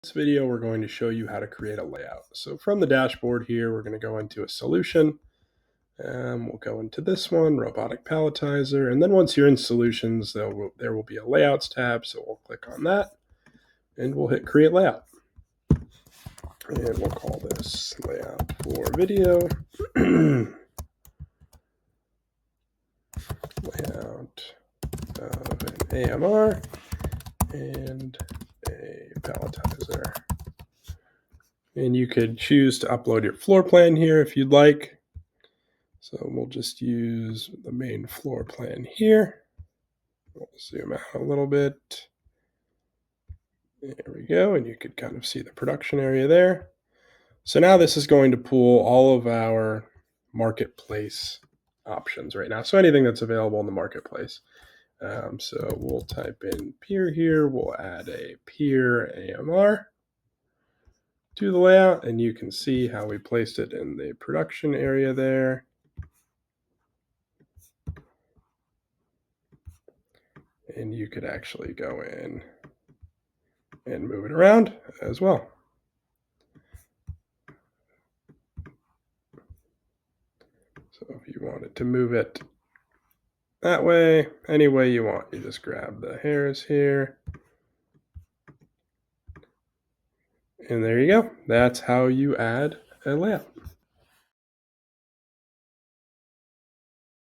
This video, we're going to show you how to create a layout. So from the dashboard here, we're going to go into a solution. We'll go into this one, robotic palletizer. And then once you're in solutions, there will be a layouts tab. So we'll click on that and we'll hit create layout. And we'll call this layout for video. Layout of an AMR and a palletizer. And you could choose to upload your floor plan here if you'd like. So we'll just use the main floor plan here. We'll zoom out a little bit. There we go. And you could kind of see the production area there. So now this is going to pull all of our marketplace options right now. So anything that's available in the marketplace. So we'll type in peer here. We'll add a peer AMR to the layout, and you can see how we placed it in the production area there. And you could actually go in and move it around as well. So if you wanted to move it that way, any way you want, you just grab the hairs here. And there you go. That's how you add a layout.